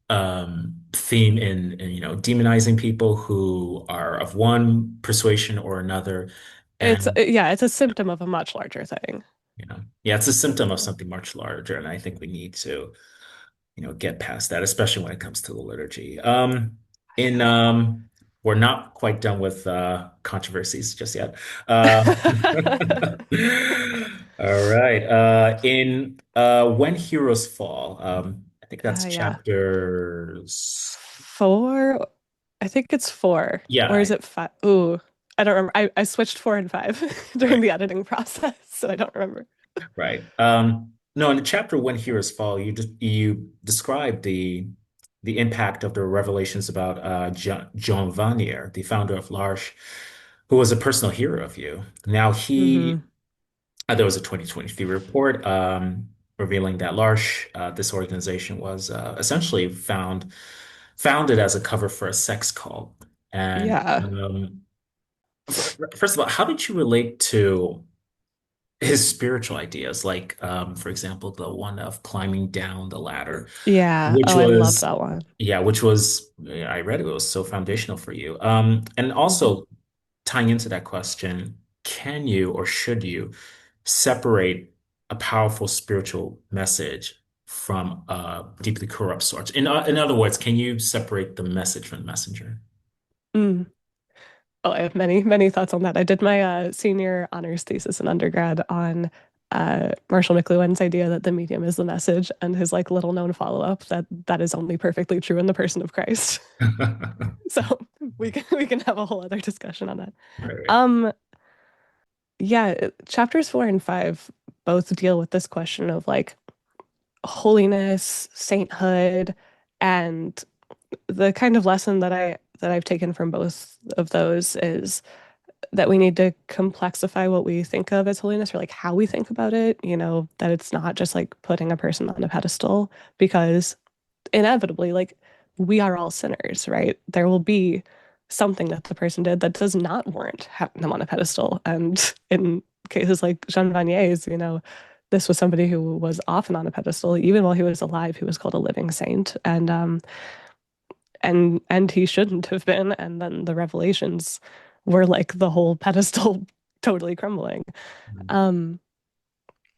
A: theme in demonizing people who are of one persuasion or another.
B: It's
A: And
B: yeah, it's a symptom of a much larger thing.
A: yeah, it's a symptom of
B: Yeah.
A: something much larger, and I think we need to get past that, especially when it comes to the liturgy. In
B: Yeah.
A: We're not quite done with controversies just yet. Uh, all right. In When Heroes Fall, I think that's
B: Yeah.
A: chapters.
B: Four, I think it's four.
A: Yeah,
B: Or is it five? Ooh, I don't remember. I switched four and five during
A: right,
B: the editing process, so I don't remember.
A: right. No, in the chapter When Heroes Fall, you describe the impact of the revelations about John Vanier, the founder of L'Arche, who was a personal hero of you. Now
B: Hmm.
A: there was a 2023 report revealing that L'Arche, this organization, was essentially founded as a cover for a sex cult. And
B: Yeah.
A: first of all, how did you relate to his spiritual ideas? Like, for example, the one of climbing down the ladder,
B: Yeah.
A: which
B: Oh, I loved
A: was
B: that one.
A: yeah, which was yeah, I read it, it was so foundational for you. And
B: Hmm.
A: also tying into that question, can you or should you separate a powerful spiritual message from a deeply corrupt source? In other words, can you separate the message from the messenger?
B: Mm. Oh, I have many, many thoughts on that. I did my senior honors thesis in undergrad on Marshall McLuhan's idea that the medium is the message, and his like little known follow-up that that is only perfectly true in the person of Christ. So we can have a whole other discussion on that.
A: Right.
B: Um, yeah, chapters four and five both deal with this question of like holiness, sainthood, And the kind of lesson that I've taken from both of those is that we need to complexify what we think of as holiness, or like how we think about it, that it's not just like putting a person on a pedestal, because inevitably, like, we are all sinners, right? There will be something that the person did that does not warrant having them on a pedestal. And in cases like Jean Vanier's, this was somebody who was often on a pedestal. Even while he was alive, he was called a living saint. And he shouldn't have been. And then the revelations were like the whole pedestal totally crumbling.
A: Mhm.
B: Um,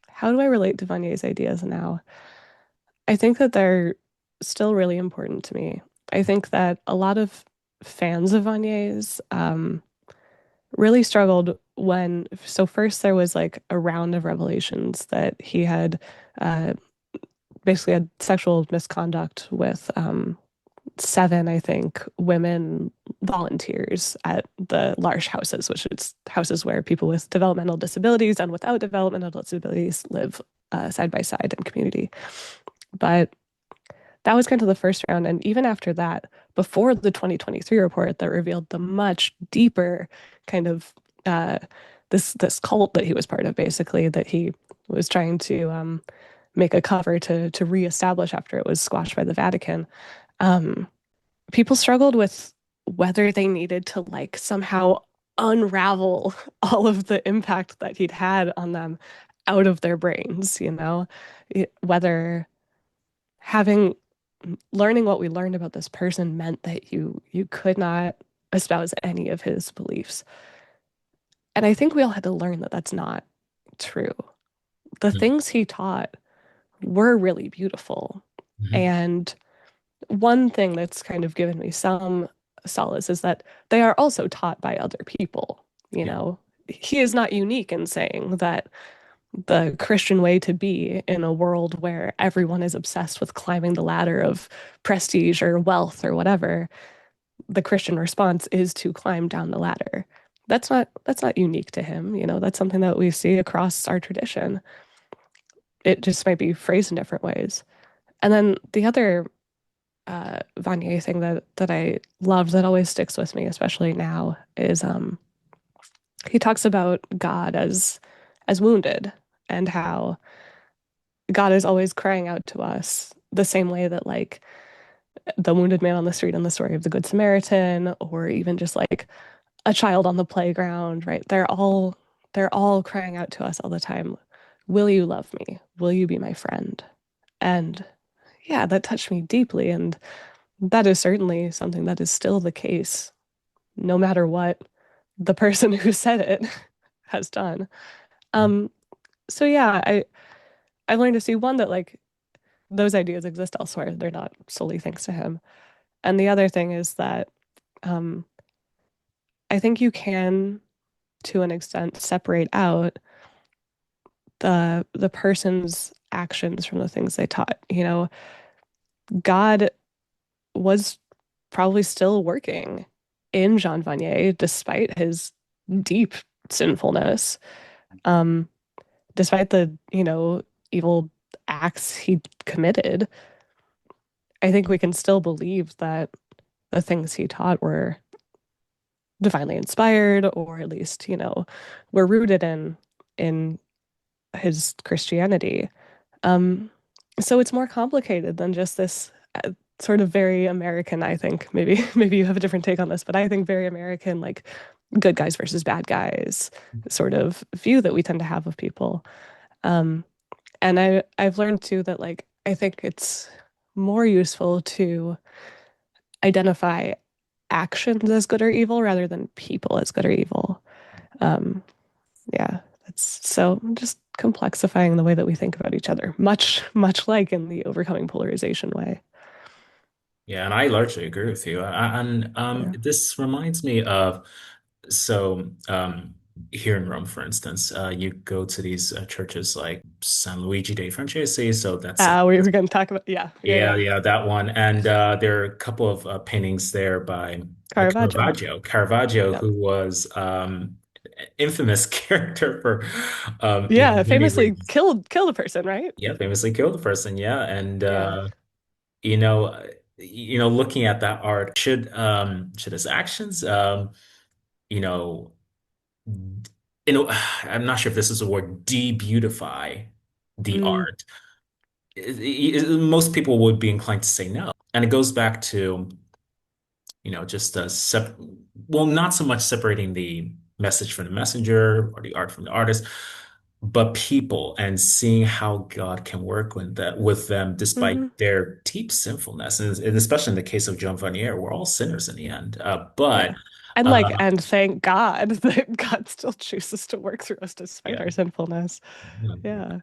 B: how do I relate to Vanier's ideas now? I think that they're still really important to me. I think that a lot of fans of Vanier's really struggled when, so first there was like a round of revelations that he had uh, basically had sexual misconduct with seven, I think, women volunteers at the L'Arche houses, which is houses where people with developmental disabilities and without developmental disabilities live side by side in community. But that was kind of the first round. And even after that, before the 2023 report that revealed the much deeper kind of uh, this cult that he was part of, basically, that he was trying to make a cover to reestablish after it was squashed by the Vatican. Um, People struggled with whether they needed to like somehow unravel all of the impact that he'd had on them out of their brains, whether having learning what we learned about this person meant that you could not espouse any of his beliefs. And I think we all had to learn that that's not true. The things he taught were really beautiful.
A: Mhm.
B: And one thing that's kind of given me some solace is that they are also taught by other people. You
A: Yeah.
B: know, he is not unique in saying that the Christian way to be in a world where everyone is obsessed with climbing the ladder of prestige or wealth or whatever, the Christian response is to climb down the ladder. That's not unique to him, that's something that we see across our tradition. It just might be phrased in different ways. And then the other Vanier thing that I love that always sticks with me, especially now, is he talks about God as wounded, and how God is always crying out to us the same way that like the wounded man on the street in the story of the Good Samaritan, or even just like a child on the playground, right? They're all crying out to us all the time. Will you love me? Will you be my friend? And yeah, that touched me deeply. And that is certainly something that is still the case, no matter what the person who said it has done. Um, so yeah, I learned to see one that like those ideas exist elsewhere. They're not solely thanks to him. And the other thing is that um, I think you can, to an extent, separate out the person's actions from the things they taught. God was probably still working in Jean Vanier despite his deep sinfulness, um, despite the, evil acts he committed. I think we can still believe that the things he taught were divinely inspired, or at least, were rooted in his Christianity. Um, so it's more complicated than just this sort of very American, I think. Maybe maybe you have a different take on this, but I think very American, like good guys versus bad guys sort of view that we tend to have of people. Um, and I've learned too that like I think it's more useful to identify actions as good or evil rather than people as good or evil. Um, yeah, that's so just complexifying the way that we think about each other, much like in the overcoming polarization way.
A: Yeah, and I largely agree with you. And
B: Yeah.
A: this reminds me of so here in Rome, for instance, you go to these churches like San Luigi dei Francesi. So that's
B: We were going to talk about, yeah, yeah,
A: yeah,
B: yeah.
A: yeah, that one. And there are a couple of paintings there by
B: Caravaggio.
A: Caravaggio,
B: Yep.
A: who was infamous character for
B: Yeah,
A: many
B: famously
A: reasons.
B: killed a person, right?
A: Yeah, famously killed a person. Yeah, and
B: Yeah.
A: you know. looking at that art, should his actions, you know, I'm not sure if this is a word, de-beautify the
B: Mm,
A: art. Most people would be inclined to say no. And it goes back to, just well, not so much separating the message from the messenger or the art from the artist, but people and seeing how God can work with them despite
B: hmm.
A: their deep sinfulness. And especially in the case of Joan Vanier, we're all sinners in the end. But
B: Yeah. And like,
A: uh,
B: and thank God that God still chooses to work through us despite
A: yeah.
B: our sinfulness. Yeah.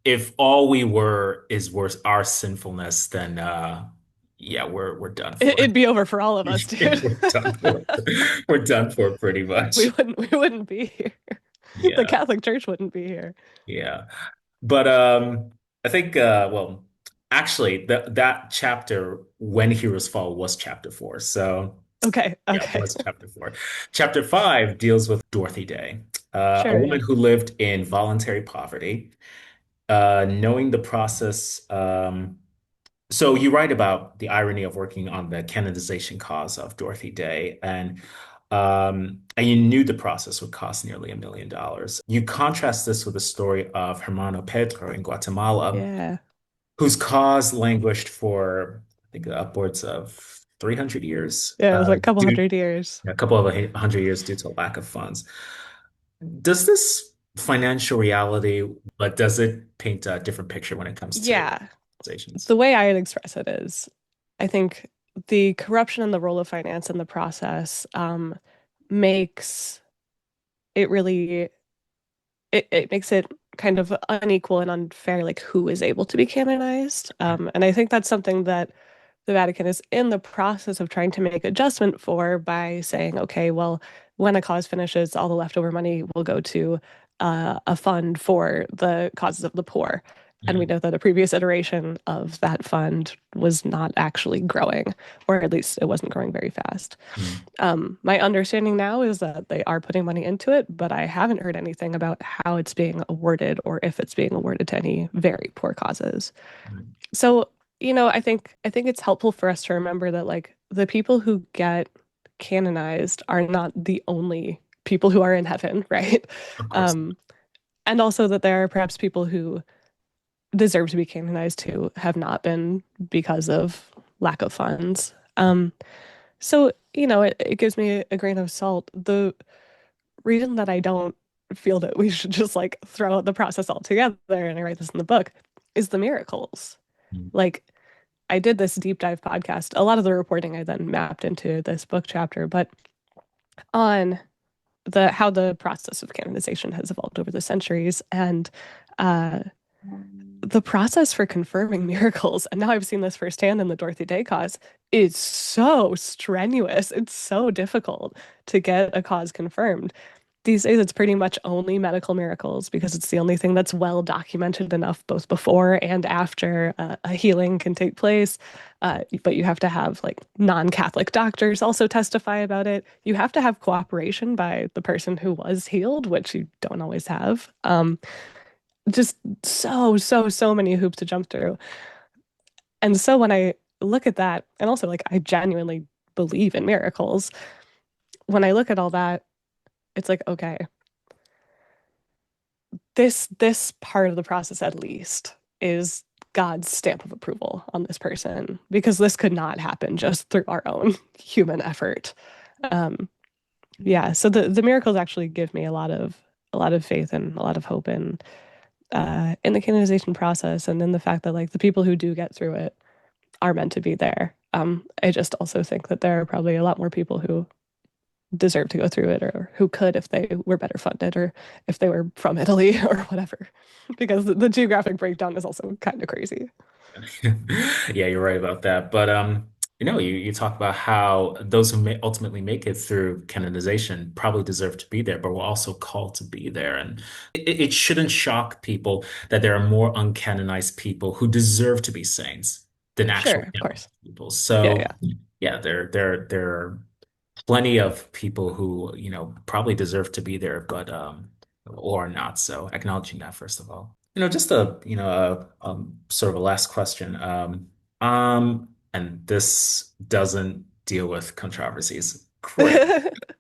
A: If all we were is was our sinfulness, then yeah, we're done for.
B: It'd be over for all of us, dude.
A: We're done for. We're done for pretty much.
B: We wouldn't be here. The
A: Yeah,
B: Catholic Church wouldn't be here.
A: yeah. But I think well, actually that chapter when heroes fall was chapter 4. So
B: Okay,
A: yeah, it
B: okay.
A: was chapter 4. Chapter 5 deals with Dorothy Day, a
B: Sure, yeah.
A: woman who lived in voluntary poverty. Knowing the process, so you write about the irony of working on the canonization cause of Dorothy Day, and you knew the process would cost nearly $1 million. You contrast this with the story of Hermano Pedro in Guatemala,
B: Yeah.
A: whose cause languished for, I think, upwards of 300 years,
B: Yeah, it was like a couple
A: due
B: 100 years.
A: a couple of 100 years due to lack of funds. Does this financial reality, but does it paint a different picture when it comes to
B: Yeah.
A: organizations?
B: The way I'd express it is, I think the corruption and the role of finance in the process makes it really it makes it kind of unequal and unfair, like who is able to be canonized. And I think that's something that the Vatican is in the process of trying to make adjustment for by saying, okay, well, when a cause finishes, all the leftover money will go to a fund for the causes of the poor. And we
A: Mm,
B: know that a previous iteration of that fund was not actually growing, or at least it wasn't growing very fast.
A: mm,
B: My understanding now is that they are putting money into it, but I haven't heard anything about how it's being awarded or if it's being awarded to any very poor causes.
A: mm,
B: So, I think it's helpful for us to remember that like the people who get canonized are not the only people who are in heaven, right?
A: of course.
B: Um, and also that there are perhaps people who deserve to be canonized who have not been because of lack of funds. So, it gives me a grain of salt. The reason that I don't feel that we should just like throw out the process altogether, and I write this in the book, is the miracles.
A: Mm,
B: Like, I did this deep dive podcast. A lot of the reporting I then mapped into this book chapter, but on the how the process of canonization has evolved over the centuries and uh, the process for confirming miracles, and now I've seen this firsthand in the Dorothy Day cause, is so strenuous. It's so difficult to get a cause confirmed. These days, it's pretty much only medical miracles because it's the only thing that's well documented enough both before and after a healing can take place. But you have to have like non-Catholic doctors also testify about it. You have to have cooperation by the person who was healed, which you don't always have. Just so many hoops to jump through. And so when I look at that, and also like I genuinely believe in miracles, when I look at all that, it's like, okay, this part of the process at least is God's stamp of approval on this person because this could not happen just through our own human effort. Um, yeah, so the miracles actually give me a lot of faith and a lot of hope in the canonization process and in the fact that like the people who do get through it are meant to be there. I just also think that there are probably a lot more people who deserve to go through it or who could if they were better funded or if they were from Italy or whatever. Because the geographic breakdown is also kind of crazy.
A: Yeah, you're right about that. But you talk about how those who may ultimately make it through canonization probably deserve to be there, but we're also called to be there. And it shouldn't shock people that there are more uncanonized people who deserve to be saints than
B: Sure,
A: actual
B: of course.
A: canonized people.
B: Yeah,
A: So
B: yeah.
A: yeah, there are plenty of people who, probably deserve to be there, but or not. So acknowledging that first of all. Just a sort of a last question. And this doesn't deal with controversies. Great.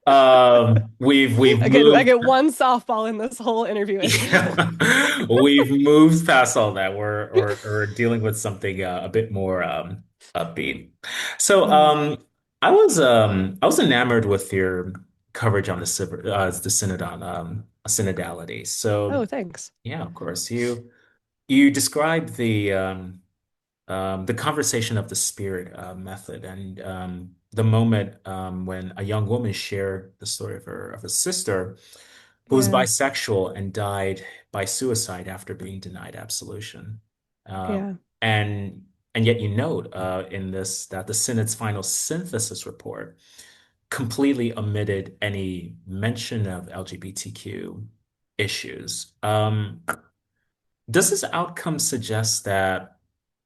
B: I
A: We've
B: I
A: moved.
B: get one softball in this whole interview with you.
A: Yeah, we've moved past all that. We're dealing with something a bit more upbeat. So
B: Mm.
A: I was enamored with your coverage on the synod on synodality. So
B: Oh, thanks.
A: yeah, of course you described the conversation of the spirit method and the moment when a young woman shared the story of her of a sister who was
B: Yeah,
A: bisexual and died by suicide after being denied absolution. Uh,
B: yeah.
A: and and yet you note in this that the Synod's final synthesis report completely omitted any mention of LGBTQ issues. Does this outcome suggest that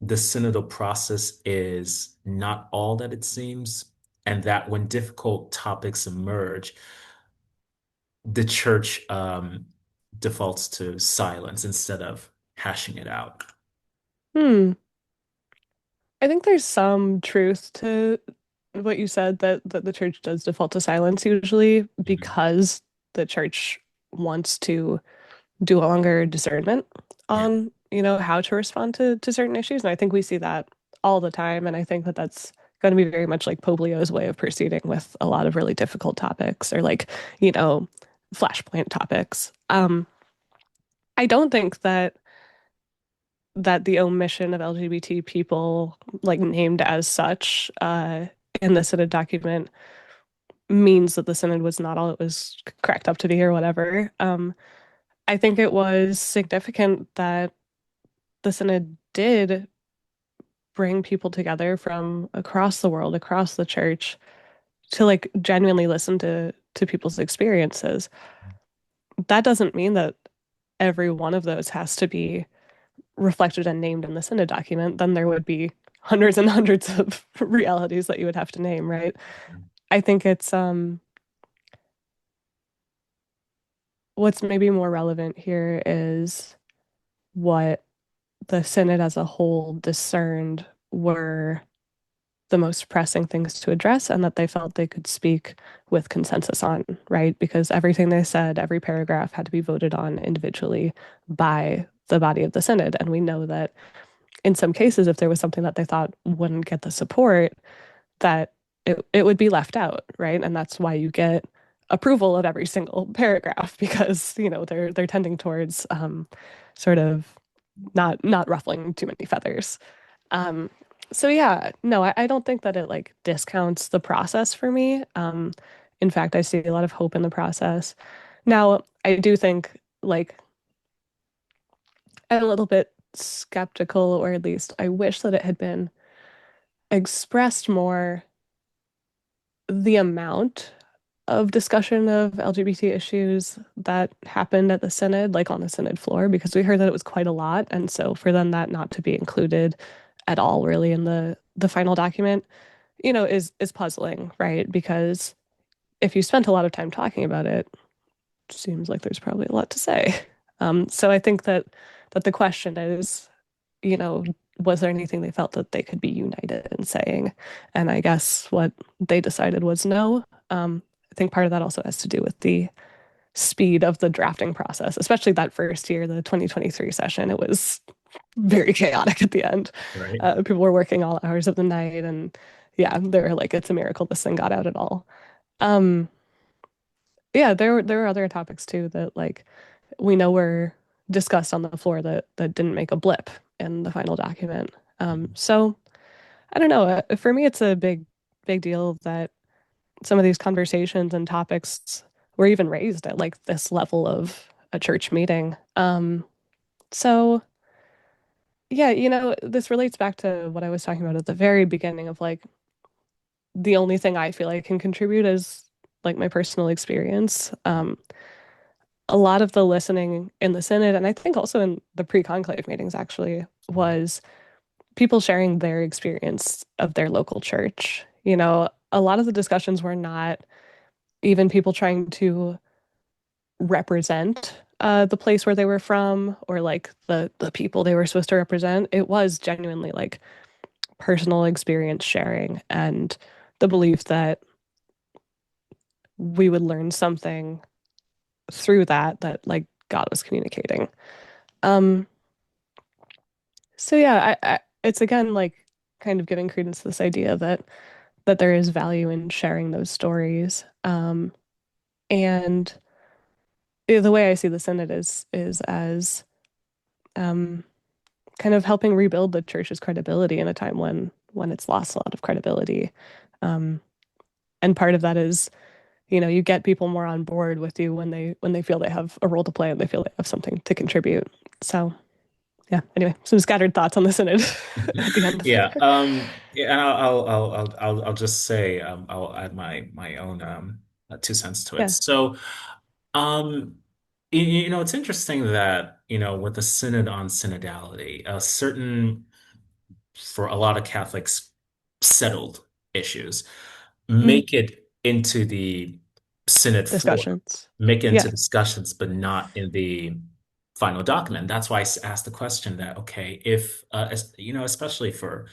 A: the synodal process is not all that it seems, and that when difficult topics emerge, the church defaults to silence instead of hashing it out?
B: Hmm. I think there's some truth to what you said that the church does default to silence usually
A: Mhm.
B: because the church wants to do a longer discernment
A: Yeah.
B: on, how to respond to certain issues. And I think we see that all the time. And I think that that's going to be very much like Pope Leo's way of proceeding with a lot of really difficult topics or like, you know, flashpoint topics. I don't think that the omission of LGBT people, like named as such, in the Synod document means that the Synod was not all it was cracked up to be or whatever. I think it was significant that the Synod did bring people together from across the world, across the church, to like genuinely listen to people's experiences. That doesn't mean that every one of those has to be reflected and named in the Synod document. Then there would be hundreds and hundreds of realities that you would have to name, right? I think it's what's maybe more relevant here is what the Synod as a whole discerned were the most pressing things to address and that they felt they could speak with consensus on, right? Because everything they said, every paragraph had to be voted on individually by the body of the Synod. And we know that in some cases, if there was something that they thought wouldn't get the support, that it would be left out, right? And that's why you get approval of every single paragraph because, they're tending towards sort of not ruffling too many feathers. Um, so yeah, no, I don't think that it like discounts the process for me. In fact, I see a lot of hope in the process. Now, I do think like I'm a little bit skeptical, or at least I wish that it had been expressed more the amount of discussion of LGBT issues that happened at the Synod, like on the Synod floor, because we heard that it was quite a lot. And so for then that not to be included at all really in the final document, is puzzling, right? Because if you spent a lot of time talking about it, it seems like there's probably a lot to say. So I think that the question is, you know, was there anything they felt that they could be united in saying? And I guess what they decided was no. I think part of that also has to do with the speed of the drafting process, especially that first year, the 2023 session. It was very chaotic at the end.
A: Right.
B: People were working all hours of the night, and yeah, they were like, "It's a miracle this thing got out at all." Um, yeah, there were other topics too that like we know were discussed on the floor that didn't make a blip in the final document. So I don't know. For me, it's a big deal that some of these conversations and topics were even raised at like this level of a church meeting. So yeah, this relates back to what I was talking about at the very beginning of like the only thing I feel I can contribute is like my personal experience. A lot of the listening in the Synod, and I think also in the pre-conclave meetings actually, was people sharing their experience of their local church. A lot of the discussions were not even people trying to represent the place where they were from or like the people they were supposed to represent. It was genuinely like personal experience sharing and the belief that we would learn something through that like God was communicating. Um, so yeah, it's again like kind of giving credence to this idea that there is value in sharing those stories. And the way I see the Synod is as um, kind of helping rebuild the church's credibility in a time when it's lost a lot of credibility. Um, and part of that is, you get people more on board with you when they feel they have a role to play and they feel they have something to contribute. So yeah. Anyway, some scattered thoughts on the Synod at the end
A: Yeah.
B: there.
A: Yeah, and I'll just say I'll add my own 2 cents to it.
B: Yeah.
A: So it's interesting that with the Synod on synodality, a certain for a lot of Catholics settled issues
B: Mhm.
A: make it into the Synod floor,
B: Discussions.
A: make it into
B: Yeah.
A: discussions, but not in the final document. That's why I asked the question that, okay, if, especially for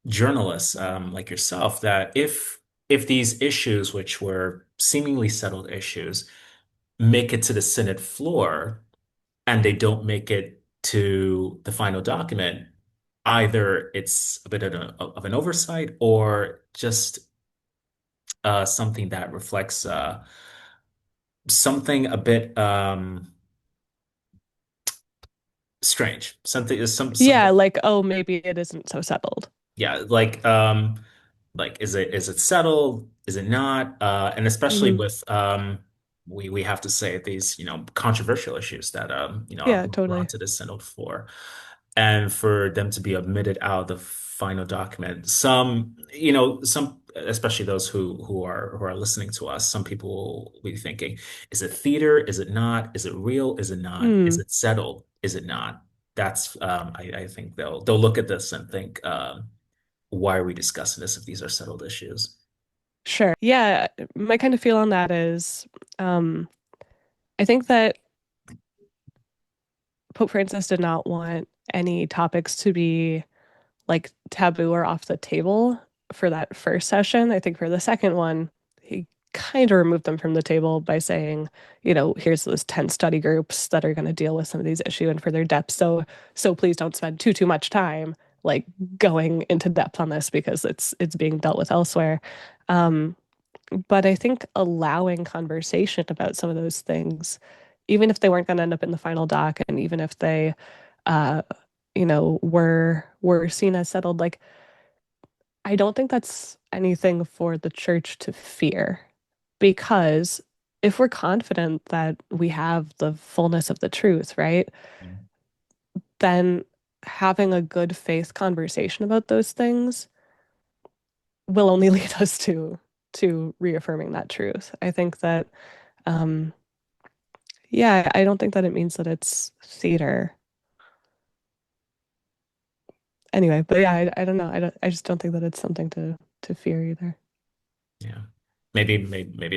A: journalists like yourself, that if these issues, which were seemingly settled issues, make it to the Synod floor and they don't make it to the final document, either it's a bit of an oversight or just something that reflects something a bit strange. Something is
B: Yeah,
A: something.
B: like, oh, maybe it isn't so settled.
A: Yeah, like is it settled? Is it not? And especially
B: Hmm.
A: with we have to say these controversial issues that are
B: Yeah,
A: being brought
B: totally.
A: to the Synod for, and for them to be omitted out of the final document. Some especially those who are listening to us, some people will be thinking, is it theater? Is it not? Is it real? Is it not? Is
B: Hmm.
A: it settled? Is it not? That's I think they'll look at this and think. Why are we discussing this if these are settled issues?
B: Sure. Yeah, my kind of feel on that is, um, I think that Pope Francis did not want any topics to be like taboo or off the table for that first session. I think for the second one, he kind of removed them from the table by saying, here's those 10 study groups that are going to deal with some of these issues and for their depth. So please don't spend too much time like going into depth on this because it's being dealt with elsewhere. Um, but I think allowing conversation about some of those things, even if they weren't going to end up in the final doc, and even if they, uh, were seen as settled, like I don't think that's anything for the church to fear, because if we're confident that we have the fullness of the truth, right, then having a good faith conversation about those things will only lead us to reaffirming that truth. I think that um yeah, I don't think that it means that it's theater. Anyway, but yeah, I don't know. I just don't think that it's something to fear either.
A: Yeah. Maybe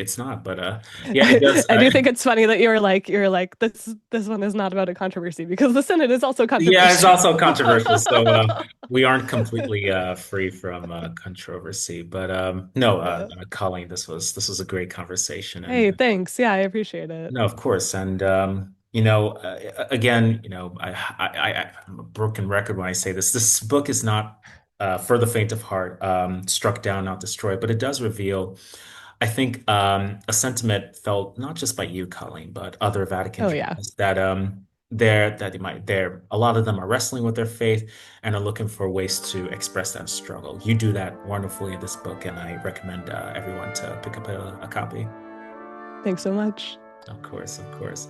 A: it's not, but yeah, it does.
B: I do think it's funny that you're like this one is not about a controversy because the Senate is also
A: Yeah, it's
B: controversial.
A: also controversial, so we aren't completely free from controversy. But no,
B: Yeah.
A: Colleen, this was a great conversation, and
B: Hey, thanks. Yeah, I appreciate it.
A: no, of course. And again, I'm a broken record when I say this. This book is not for the faint of heart, struck down, not destroyed, but it does reveal, I think, a sentiment felt not just by you, Colleen, but other Vatican
B: Oh yeah.
A: journalists that they're a lot of them are wrestling with their faith and are looking for ways to express that struggle. You do that wonderfully in this book, and I recommend everyone to pick up a copy.
B: Thanks so much.
A: Of course, of course.